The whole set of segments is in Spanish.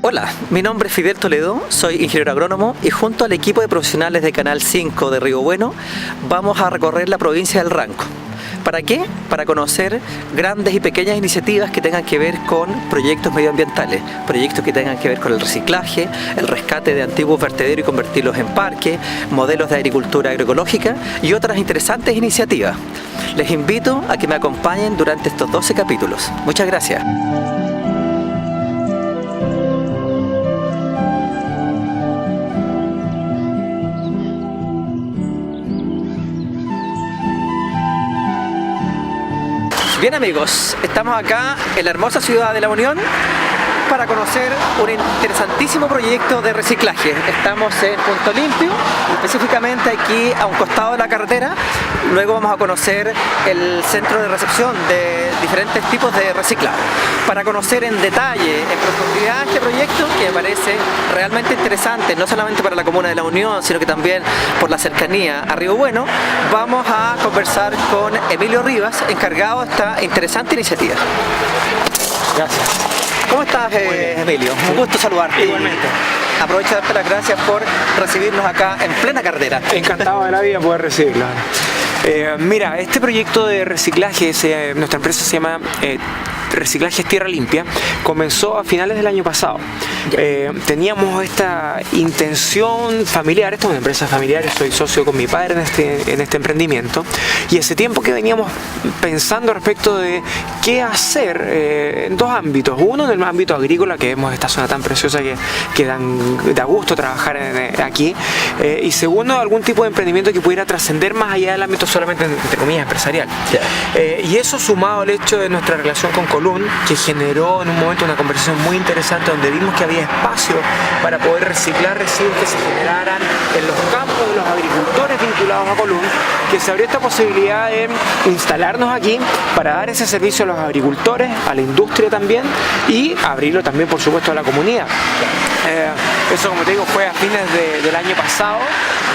Hola, mi nombre es Fidel Toledo, soy ingeniero agrónomo y junto al equipo de profesionales de Canal 5 de Río Bueno vamos a recorrer la provincia del Ranco. ¿Para qué? Para conocer grandes y pequeñas iniciativas que tengan que ver con proyectos medioambientales, proyectos que tengan que ver con el reciclaje, el rescate de antiguos vertederos y convertirlos en parques, modelos de agricultura agroecológica y otras interesantes iniciativas. Les invito a que me acompañen durante estos 12 capítulos. Muchas gracias. Bien amigos, estamos acá en la hermosa ciudad de La Unión para conocer un interesantísimo proyecto de reciclaje. Estamos en Punto Limpio, específicamente aquí a un costado de la carretera. Luego vamos a conocer el centro de recepción de diferentes tipos de reciclado. Para conocer en detalle, en profundidad este proyecto, que me parece realmente interesante, no solamente para la comuna de La Unión, sino que también por la cercanía a Río Bueno, vamos a conversar con Emilio Rivas, encargado de esta interesante iniciativa. Gracias. ¿Cómo estás, Emilio? Un gusto saludarte. Igualmente. Aprovecho de darte las gracias por recibirnos acá en plena carretera. Encantado de la vida poder recibirlo. Mira, este proyecto de reciclaje, nuestra empresa se llama Reciclajes Tierra Limpia, comenzó a finales del año pasado. Teníamos esta intención familiar, esta es una empresa familiar, soy socio con mi padre en este emprendimiento, y hace tiempo que veníamos pensando respecto de qué hacer en dos ámbitos. Uno en el ámbito agrícola, que vemos esta zona tan preciosa que da gusto trabajar aquí, y segundo, algún tipo de emprendimiento que pudiera trascender más allá del ámbito solamente, entre comillas, empresarial. Y eso sumado al hecho de nuestra relación con Colún, que generó en un momento una conversación muy interesante donde vimos que había espacio para poder reciclar residuos que se generaran en los campos de los agricultores vinculados a Colún, que se abrió esta posibilidad de instalarnos aquí para dar ese servicio a los agricultores, a la industria también, y abrirlo también, por supuesto, a la comunidad. Eso, como te digo, fue a fines del año pasado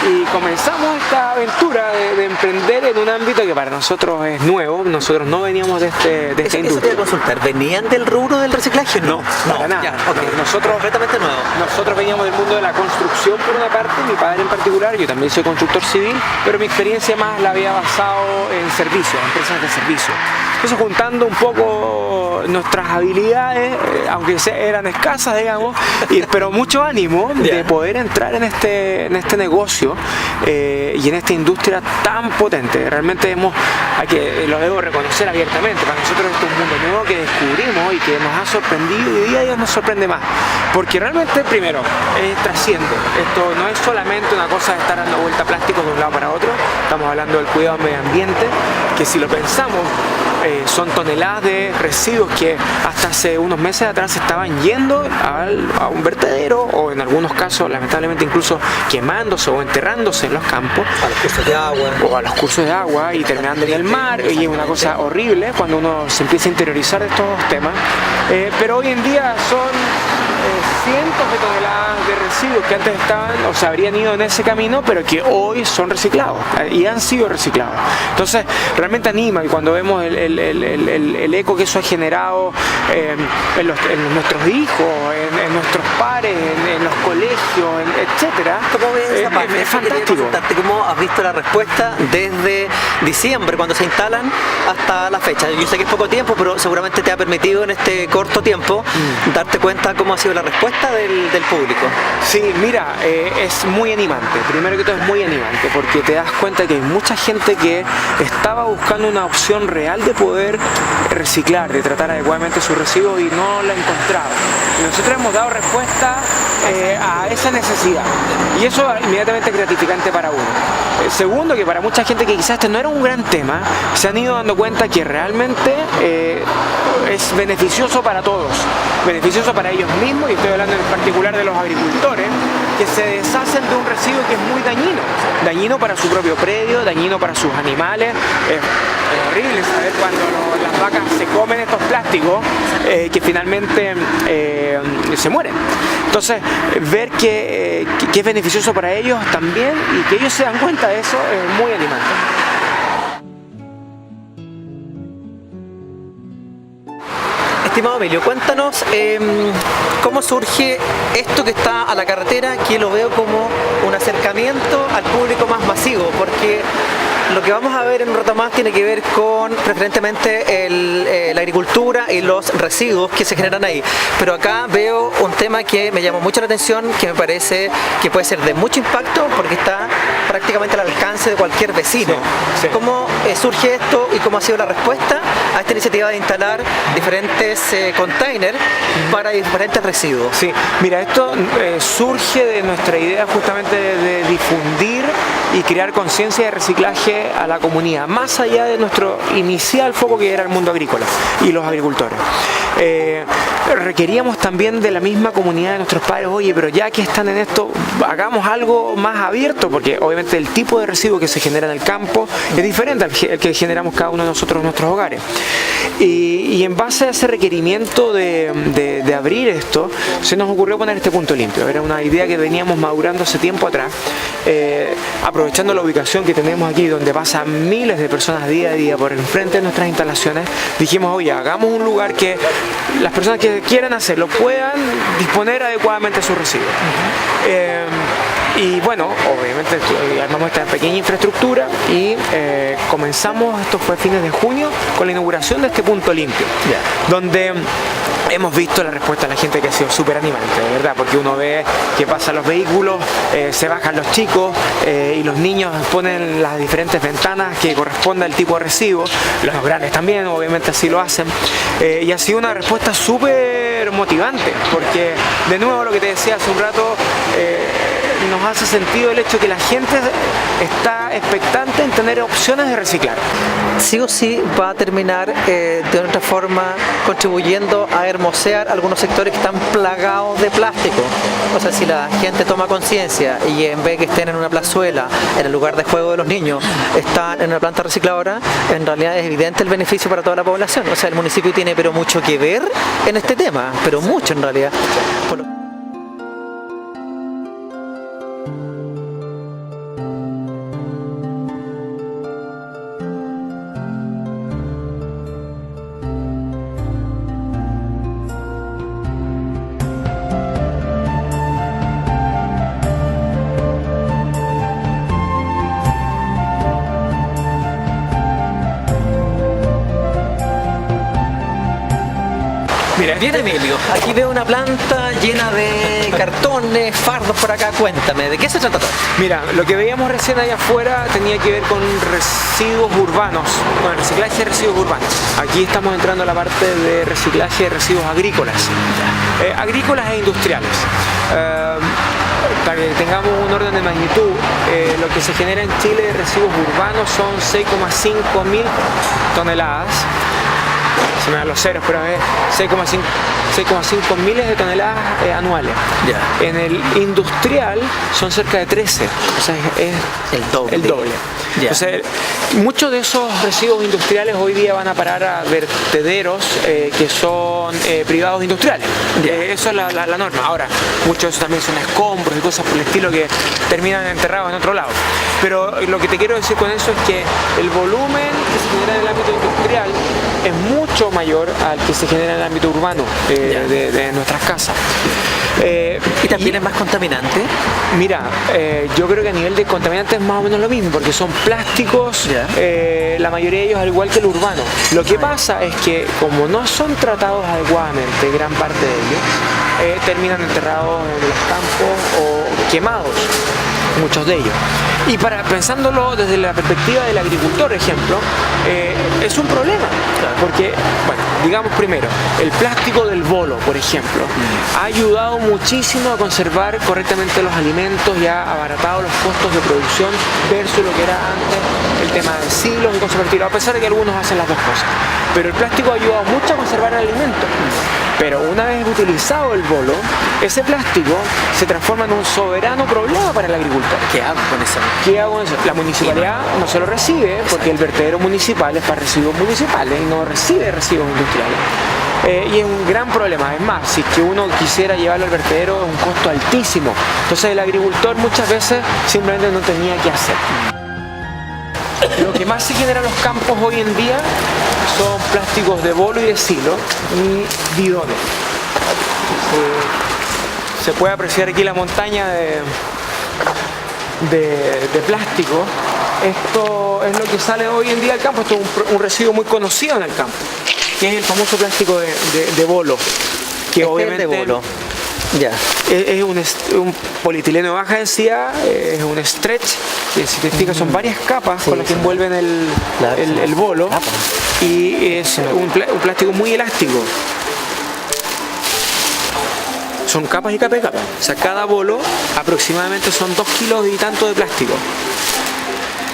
y comenzamos esta aventura de emprender en un ámbito que para nosotros es nuevo. Nosotros no veníamos de esta industria. Eso te voy a consultar. ¿Venían del rubro del reciclaje? No, para nada. Ya, okay. Nosotros completamente nuevo. Nosotros veníamos del mundo de la construcción por una parte, mi padre en particular, yo también soy constructor civil, pero mi experiencia más la había basado en servicios, empresas de servicio. Entonces, juntando un poco nuestras habilidades, aunque eran escasas, digamos, pero mucho ánimo de poder entrar en este negocio y en esta industria tan potente. Realmente lo debo reconocer abiertamente, para nosotros esto es un mundo nuevo que descubrimos y que nos ha sorprendido y día a día nos sorprende más, porque realmente, primero, trasciende. Esto no es solamente una cosa de estar dando vuelta a plástico de un lado para otro, estamos hablando del cuidado del medio ambiente, que si lo pensamos, son toneladas de residuos que hasta hace unos meses atrás estaban yendo a un vertedero, o en algunos casos lamentablemente incluso quemándose o enterrándose en los campos, a los cursos de agua, o a los cursos de agua, y terminando en el mar, y es una cosa horrible cuando uno se empieza a interiorizar de estos temas, pero hoy en día son cientos de toneladas de residuos que antes estaban o se habrían ido en ese camino, pero que hoy son reciclados y han sido reciclados. Entonces realmente anima, y cuando vemos el eco que eso ha generado en nuestros hijos, en nuestros pares, en los colegios, etcétera, ¿cómo ves esa parte? Es fantástico. ¿Cómo has visto la respuesta desde diciembre, cuando se instalan, hasta la fecha? Yo sé que es poco tiempo, pero seguramente te ha permitido en este corto tiempo darte cuenta cómo ha sido sobre la respuesta del público. Sí, mira, es muy animante. Primero que todo es muy animante porque te das cuenta que hay mucha gente que estaba buscando una opción real de poder reciclar, de tratar adecuadamente sus residuos y no la encontraba. Y nosotros hemos dado respuesta a esa necesidad y eso es inmediatamente gratificante para uno. Segundo, que para mucha gente que quizás este no era un gran tema, se han ido dando cuenta que realmente es beneficioso para todos, beneficioso para ellos mismos, y estoy hablando en particular de los agricultores, que se deshacen de un residuo que es muy dañino para su propio predio, dañino para sus animales. Es horrible saber cuando las vacas se comen estos plásticos que finalmente se mueren. Entonces, ver que es beneficioso para ellos también y que ellos se dan cuenta de eso es muy animante. Estimado Emilio, cuéntanos cómo surge esto que está a la carretera, que lo veo como un acercamiento al público más masivo, porque lo que vamos a ver en un rato más tiene que ver con preferentemente la agricultura y los residuos que se generan ahí. Pero acá veo un tema que me llamó mucho la atención, que me parece que puede ser de mucho impacto porque está prácticamente al alcance de cualquier vecino. Sí. ¿Cómo surge esto y cómo ha sido la respuesta a esta iniciativa de instalar diferentes containers para diferentes residuos? Sí, mira, esto surge de nuestra idea justamente de difundir y crear conciencia de reciclaje a la comunidad, más allá de nuestro inicial foco que era el mundo agrícola y los agricultores. Requeríamos también de la misma comunidad de nuestros padres, oye, pero ya que están en esto, hagamos algo más abierto, porque obviamente el tipo de residuo que se genera en el campo es diferente al que generamos cada uno de nosotros en nuestros hogares. Y en base a ese requerimiento de abrir esto, se nos ocurrió poner este punto limpio. Era una idea que veníamos madurando hace tiempo atrás, aprovechando la ubicación que tenemos aquí, donde pasan miles de personas día a día por enfrente de nuestras instalaciones. Dijimos, oye, hagamos un lugar que las personas que quieran hacerlo puedan disponer adecuadamente de sus residuos. Y bueno, obviamente armamos esta pequeña infraestructura y comenzamos, esto fue a fines de junio, con la inauguración de este punto limpio, donde hemos visto la respuesta de la gente que ha sido súper animante, de verdad, porque uno ve que pasan los vehículos, se bajan los chicos y los niños ponen las diferentes ventanas que corresponden al tipo de recibo, los grandes también, obviamente así lo hacen, y ha sido una respuesta súper motivante, porque de nuevo lo que te decía hace un rato, nos hace sentido el hecho que la gente está expectante en tener opciones de reciclar. Sí o sí va a terminar de otra forma contribuyendo a hermosear algunos sectores que están plagados de plástico. O sea, si la gente toma conciencia y en vez que estén en una plazuela, en el lugar de juego de los niños, están en una planta recicladora, en realidad es evidente el beneficio para toda la población. O sea, el municipio tiene pero mucho que ver en este tema, pero mucho en realidad. Mira, bien Emilio, aquí veo una planta llena de cartones, fardos por acá, cuéntame, ¿de qué se trata todo? Mira, lo que veíamos recién allá afuera tenía que ver con residuos urbanos, con el reciclaje de residuos urbanos. Aquí estamos entrando a la parte de reciclaje de residuos agrícolas, agrícolas e industriales. Para que tengamos un orden de magnitud, lo que se genera en Chile de residuos urbanos son 6,5 mil toneladas. Se me dan los ceros, pero es 6,5 miles de toneladas anuales. Yeah. En el industrial son cerca de 13, o sea, es el doble. Yeah. Entonces, muchos de esos residuos industriales hoy día van a parar a vertederos que son privados industriales. Yeah. Eso es la norma. Ahora, muchos de esos también son escombros y cosas por el estilo que terminan enterrados en otro lado. Pero lo que te quiero decir con eso es que el volumen que se genera en el ámbito industrial es mucho mayor al que se genera en el ámbito urbano de nuestras casas. ¿Y también es más contaminante? Mira, yo creo que a nivel de contaminantes es más o menos lo mismo, porque son plásticos, la mayoría de ellos al igual que el urbano. Lo que pasa es que como no son tratados adecuadamente, gran parte de ellos, terminan enterrados en los campos o quemados, muchos de ellos. Y pensándolo desde la perspectiva del agricultor, ejemplo, es un problema, porque, bueno, digamos primero, el plástico del bolo, por ejemplo, ha ayudado muchísimo a conservar correctamente los alimentos y ha abaratado los costos de producción versus lo que era antes el tema de silos y cosas por el estilo, a pesar de que algunos hacen las dos cosas. Pero el plástico ha ayudado mucho a conservar el alimento. Pero una vez utilizado el bolo, ese plástico se transforma en un soberano problema para el agricultor. ¿Qué hago con eso? ¿Qué hago con eso? La municipalidad no se lo recibe porque el vertedero municipal es para residuos municipales y no recibe residuos industriales. Y es un gran problema. Es más, si es que uno quisiera llevarlo al vertedero es un costo altísimo. Entonces el agricultor muchas veces simplemente no tenía qué hacer. Lo que más se genera en los campos hoy en día son plásticos de bolo y de silo y bidones. Se puede apreciar aquí la montaña de plástico. Esto es lo que sale hoy en día al campo. Esto es un residuo muy conocido en el campo, que es el famoso plástico de bolo, que obviamente de bolo. Ya. Es un polietileno de baja densidad, es un stretch, que si te fijas son varias capas con las que envuelven el bolo, y es un plástico muy elástico. Son capas y capas y capas. O sea, cada bolo aproximadamente son 2 kilos y tanto de plástico.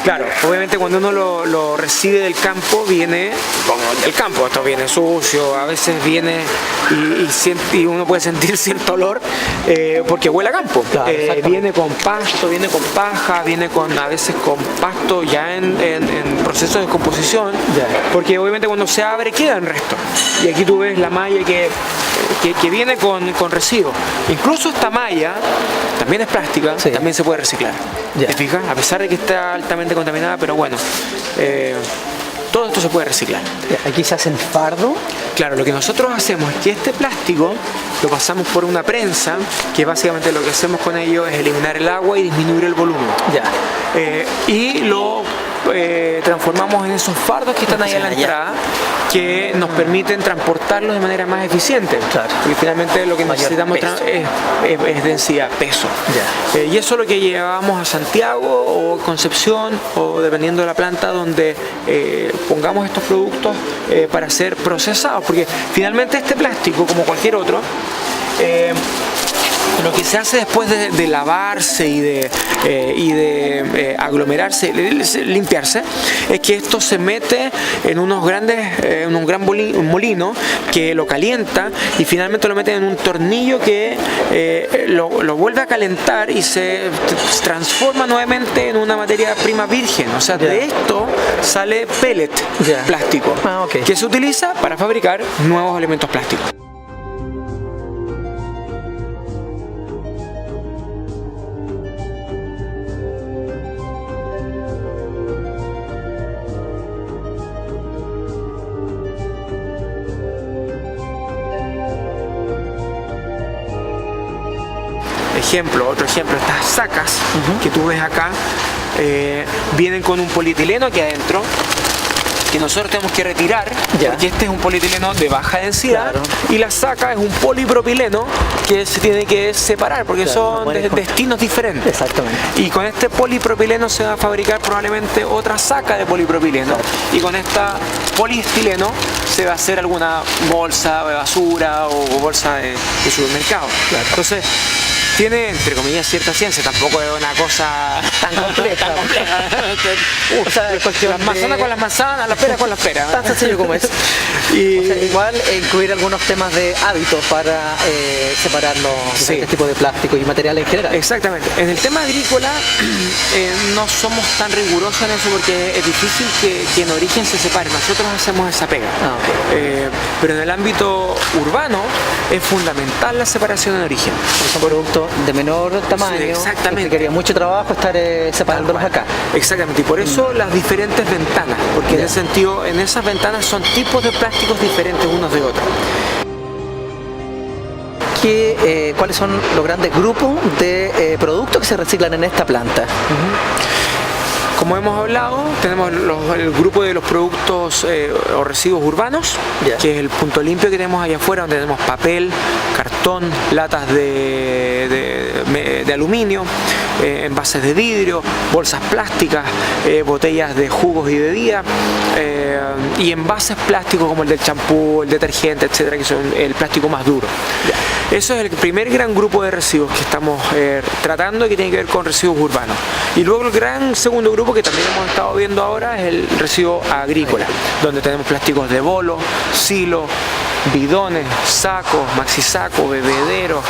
Claro, obviamente cuando uno lo recibe del campo, viene como del campo, esto viene sucio, a veces viene y uno puede sentir cierto olor porque huele a campo. Claro, viene con pasto, viene con paja, viene a veces con pasto ya en proceso de descomposición, porque obviamente cuando se abre quedan restos. Y aquí tú ves la malla que viene con residuos. Incluso esta malla también es plástica, también se puede reciclar. ¿Te fijas? A pesar de que está altamente contaminada, pero bueno, todo esto se puede reciclar. Aquí se hacen fardo. Claro, lo que nosotros hacemos es que este plástico lo pasamos por una prensa, que básicamente lo que hacemos con ello es eliminar el agua y disminuir el volumen. Y lo transformamos en esos fardos que están ahí en la entrada, que nos permiten transportarlos de manera más eficiente. Porque finalmente lo que necesitamos es densidad, peso. Y eso es lo que llevamos a Santiago o Concepción, o dependiendo de la planta donde pongamos estos productos para ser procesados, porque finalmente este plástico, como cualquier otro, lo que se hace después de lavarse y de aglomerarse, limpiarse, es que esto se mete en un gran molino que lo calienta y finalmente lo mete en un tornillo que lo vuelve a calentar y se transforma nuevamente en una materia prima virgen. O sea, de esto sale pellet plástico, que se utiliza para fabricar nuevos elementos plásticos. Otro ejemplo, estas sacas que tú ves acá vienen con un polietileno aquí adentro que nosotros tenemos que retirar, porque este es un polietileno de baja densidad, y la saca es un polipropileno que se tiene que separar porque son destinos diferentes. Exactamente. Y con este polipropileno se va a fabricar probablemente otra saca de polipropileno, y con esta poliestileno se va a hacer alguna bolsa de basura o bolsa de supermercado. Entonces tiene, entre comillas, cierta ciencia, tampoco es una cosa tan compleja. O sea, las manzanas con las manzanas, las peras con las peras. Tan sencillo como es. Y o sea, igual incluir algunos temas de hábitos para separar los diferentes tipos de plástico y materiales en general. Exactamente. En el tema agrícola no somos tan rigurosos en eso porque es difícil que en origen se separe. Nosotros hacemos esa pega. Pero en el ámbito urbano es fundamental la separación en origen. Son productos de menor tamaño, exactamente, y requería mucho trabajo estar separándolos acá. Exactamente, y por eso las diferentes ventanas, porque en ese sentido, en esas ventanas son tipos de plásticos diferentes unos de otros. cuáles son los grandes grupos de productos que se reciclan en esta planta. Como hemos hablado, tenemos el grupo de los productos o residuos urbanos, que es el punto limpio que tenemos allá afuera, donde tenemos papel, cartón, latas de aluminio, envases de vidrio, bolsas plásticas, botellas de jugos y bebidas, y envases plásticos como el del champú, el detergente, etcétera, que son el plástico más duro. Eso es el primer gran grupo de residuos que estamos tratando, y que tiene que ver con residuos urbanos. Y luego el gran segundo grupo, que también hemos estado viendo ahora, es el residuo agrícola, donde tenemos plásticos de bolo, silo, bidones, sacos, maxisacos, bebederos,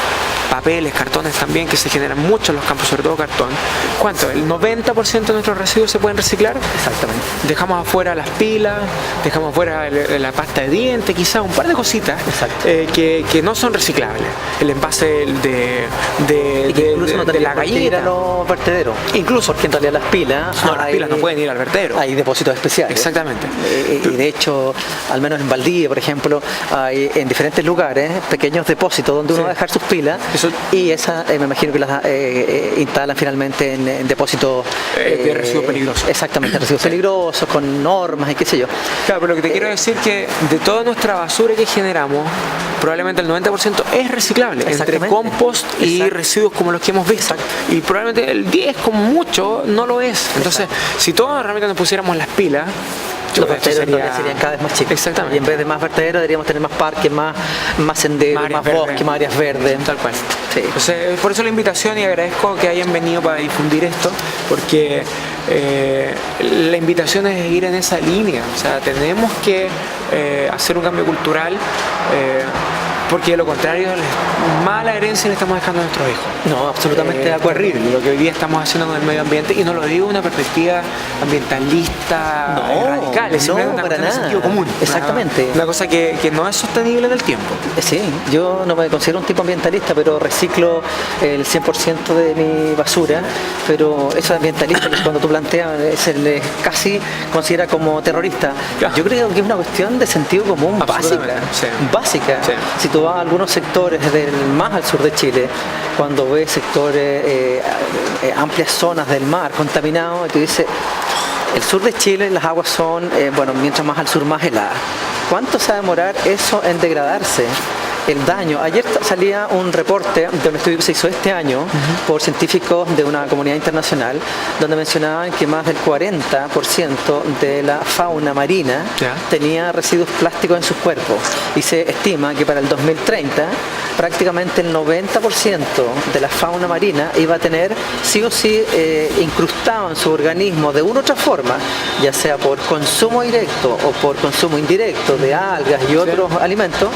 papeles, cartones también, que se generan mucho en los campos, sobre todo cartón. ¿Cuánto? ¿El 90% de nuestros residuos se pueden reciclar? Exactamente. Dejamos afuera las pilas, dejamos afuera la pasta de dientes, quizás un par de cositas que no son reciclables. El envase de la galleta. Los vertederos. Incluso. Porque en realidad las pilas... No, las pilas no pueden ir al vertedero. Hay depósitos especiales. Exactamente. Y de hecho, al menos en Valdivia, por ejemplo, hay en diferentes lugares pequeños depósitos donde uno va a dejar sus pilas. Y esas me imagino que las instalan finalmente en depósitos de residuos peligrosos. Exactamente, residuos peligrosos, con normas y qué sé yo. Claro, pero lo que te quiero decir es que de toda nuestra basura que generamos, probablemente el 90% es reciclable, entre compost y residuos como los que hemos visto. Y probablemente el 10% como mucho no lo es. Entonces, si todos realmente nos pusiéramos las pilas, los vertederos serían cada vez más chicos. Exactamente. Y en vez de más vertederos deberíamos tener más parques, más senderos, más bosques, más áreas verdes. Tal cual. Sí. Entonces, por eso la invitación, y agradezco que hayan venido para difundir esto, porque la invitación es ir en esa línea. O sea, tenemos que hacer un cambio cultural, porque de lo contrario, mala herencia le estamos dejando a nuestros hijos. No, absolutamente de acuerdo. Terrible lo que hoy día estamos haciendo con el medio ambiente, y no lo digo de una perspectiva ambientalista radical, es simplemente una cuestión de sentido común. Exactamente. Una cosa que no es sostenible en el tiempo. Sí, yo no me considero un tipo ambientalista, pero reciclo el 100% de mi basura, pero eso ambientalista que cuando tú planteas se le casi considera como terrorista. Yo creo que es una cuestión de sentido común básica. Sí. Si tú vas a algunos sectores más al sur de Chile, cuando ves sectores, amplias zonas del mar contaminados, y tú dices, el sur de Chile las aguas son, mientras más al sur más heladas. ¿Cuánto se va a demorar eso en degradarse? El daño. Ayer salía un reporte de un estudio que se hizo este año por científicos de una comunidad internacional, donde mencionaban que más del 40% de la fauna marina tenía residuos plásticos en sus cuerpos, y se estima que para el 2030 prácticamente el 90% de la fauna marina iba a tener sí o sí incrustado en su organismo de una u otra forma, ya sea por consumo directo o por consumo indirecto de algas y otros alimentos,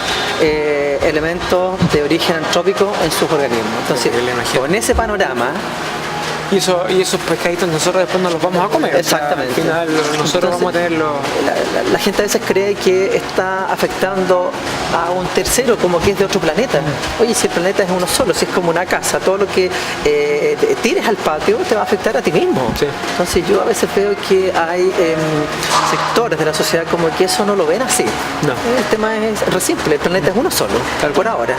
elementos de origen antrópico en sus organismos. Entonces, con ese panorama, Y esos pescaditos nosotros después nos los vamos a comer. Exactamente. O sea, al final nosotros vamos a tenerlo. La gente a veces cree que está afectando a un tercero, como que es de otro planeta. Oye, si el planeta es uno solo, si es como una casa, todo lo que tires al patio te va a afectar a ti mismo. Sí. Entonces yo a veces veo que hay sectores de la sociedad como que eso no lo ven así. No. El tema es re simple, el planeta es uno solo, por ahora.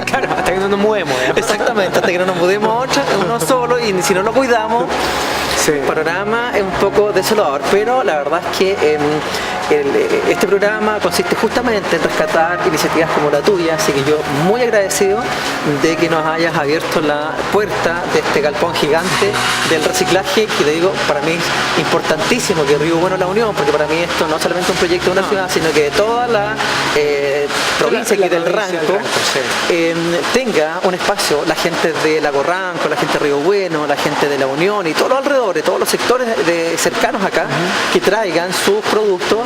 Claro, hasta que no nos movemos. Exactamente, hasta que no nos mudemos a otra, es uno solo, y si no lo cuidamos, el panorama es un poco desolador. Pero la verdad es que este programa consiste justamente en rescatar iniciativas como la tuya, así que yo muy agradecido de que nos hayas abierto la puerta de este galpón gigante del reciclaje, que te digo, para mí es importantísimo que Río Bueno La Unión, porque para mí esto no es solamente un proyecto de una ciudad, sino que de toda la provincia aquí del Ranco tenga un espacio, la gente de Lago Ranco, la gente de Río Bueno, la gente de La Unión y todos los alrededores, todos los sectores cercanos acá, que traigan sus productos,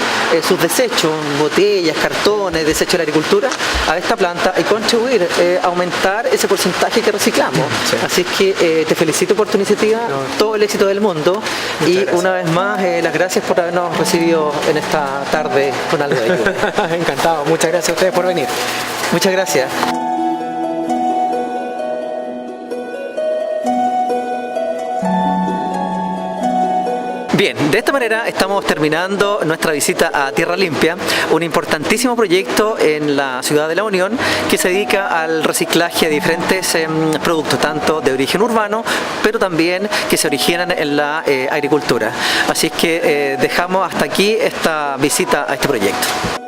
sus desechos, botellas, cartones, desechos de la agricultura a esta planta, y contribuir a aumentar ese porcentaje que reciclamos. Así que te felicito por tu iniciativa, todo el éxito del mundo. Muchas gracias. Una vez más las gracias por habernos recibido en esta tarde con algo de ayuda. Encantado, muchas gracias a ustedes por venir. Muchas gracias. Bien, de esta manera estamos terminando nuestra visita a Tierra Limpia, un importantísimo proyecto en la ciudad de La Unión que se dedica al reciclaje de diferentes productos, tanto de origen urbano, pero también que se originan en la agricultura. Así es que dejamos hasta aquí esta visita a este proyecto.